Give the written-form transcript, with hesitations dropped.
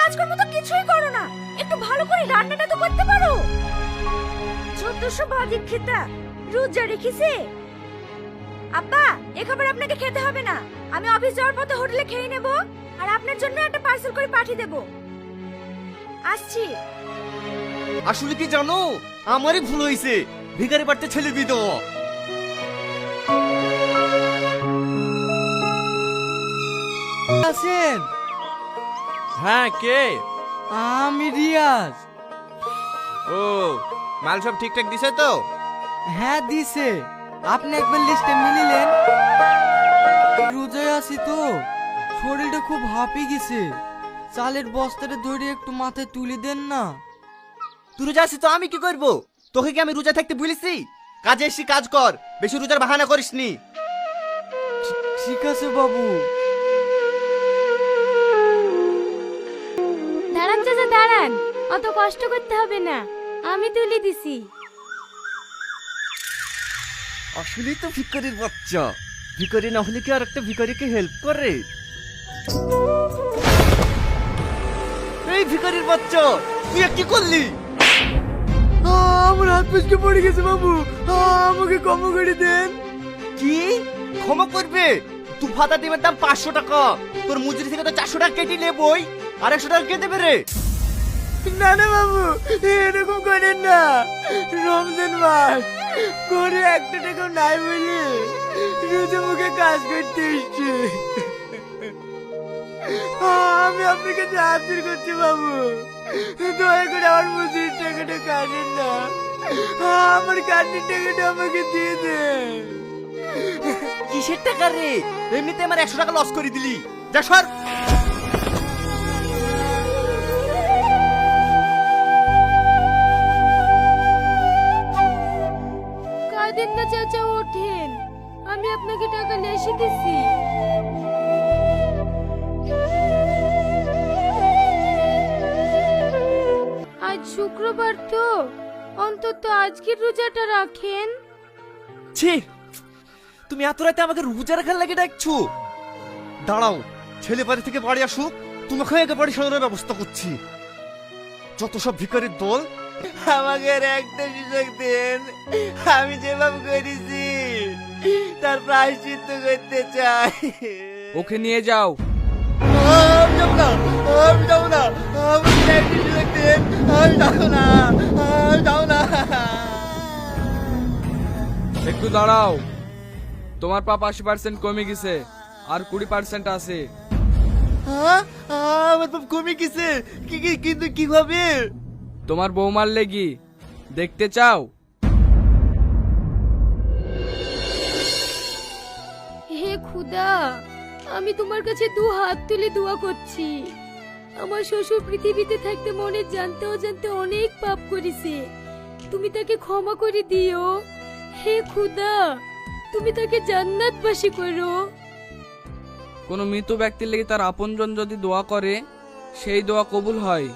কাজকর্ম তো কিছুই করো না, একটু ভালো করে রান্নাটা তো করতে পারো। যতসব ভাজি খেতা রোজা রেখেছে। আব্বা, এ খাবার আপনাকে খেতে হবে না, আমি অফিস যাওয়ার পথে হোটেলে খেয়ে নেব, আর আপনার জন্য একটা পার্সেল করে পাঠিয়ে দেব। আসছি। আসলে কি জানো, আমারই ভুল হয়েছে, ভিখারি বাড়তে ছেলে দিত। আছেন? হ্যাঁ, কে? আমি রিয়াজ। ও, মাল সব ঠিকঠাক দিছে তো? হ্যাঁ দিছে, আপনি একবার লিস্টে মিলিলেন। রোজায় আছি তো, শরীরটা খুব হাঁপিয়ে গেছে, চালের বস্তাটা ধরে একটু মাথায় তুলে দেন না। তুই রোজা আছিস তো আমি কি করব? তোকে কি আমি রোজা থাকতে বলেছি? কাজে এসে কাজ কর, বেশি রোজার বাহানা করিসনি। ঠিক আছে বাবু। দাঁড়ান চাচা দাঁড়ান, অত কষ্ট করতে হবে না, আমি তুলে দিছি। আসলেই তো ভিখারির বাচ্চা, ভিখারি না হলে কি আর একটা ভিখারিকে হেল্প করে? এই ভিখারির বাচ্চা, তুই কি করলি? আমার হাত পিছকে পড়ে গেছে বাবু, আমাকে ক্ষমা করে দেন। কি ক্ষমা করবে? তুই ভাতা ডিমের দাম 500 টাকা, তোর মজুরি থেকে তো 400 টাকা কেটে নেবই, আর 100 টাকা কে দেবে রে? না না বাবু, এরকম করেন না, রমজান মাস করে একটা টাকাও নাই বলে রোজা মুখে কাজ করতে এসছে। আমি আপনার কাছে আবদার করছি বাবু, দয়া করে আমার মজুরির টাকাটা কাটেন না, আমার কাজের টাকাটা আমাকে দিয়ে দেন। কিসের টাকা রে? এমনিতে আমার 100 টাকা লস করে দিলি, যা সর। কাঁদেন না চাচা, ওঠেন, আমি আপনাকে টাকা নিয়ে এসে দিছি। আজ শুক্রবার তো, অন্তত আজকের রোজাটা রাখেন। ছি, তুমি এত রাতে আমাকে রোজা রাখার লাগে ডাকছো? দাঁড়াও, ছেলে বাড়ি থেকে বাড়ি আসুক, তোমাকে আগে বাড়ি সাজানোর ব্যবস্থা করছি। যত সব ভিখারির দল, আমাকে আর একটা সুযোগ দেন, আমি যেভাবে করেছি তার প্রায়শ্চিত্ত করতে চাই। ওকে নিয়ে যাও। আমি যাবো না, আমি যাবো না, আমাকে একটা সুযোগ দেন, আমি যাবো না, আমি যাবো না। একটু দাঁড়াও, তোমার পাপ 80% কমে গেছে, আর 20% আছে। হ্যাঁ, আমার বাপ কমে গেছে, কিন্তু কিভাবে? তোমার বৌমার লেগি, দেখতে চাও? হে খুদা, আমি তোমার কাছে 2 হাত তুলে দোয়া করছি। আমার শ্বশুর পৃথিবীতে থাকতে মনে জানতে অজান্তে অনেক পাপ করেছে, তুমি তাকে ক্ষমা করে দিও। হে খুদা, তুমি তাকে জান্নাতবাসী করো। কোনো মৃত ব্যক্তির লেগে তার আপনজন যদি দোয়া করে, সেই দোয়া কবুল হয়।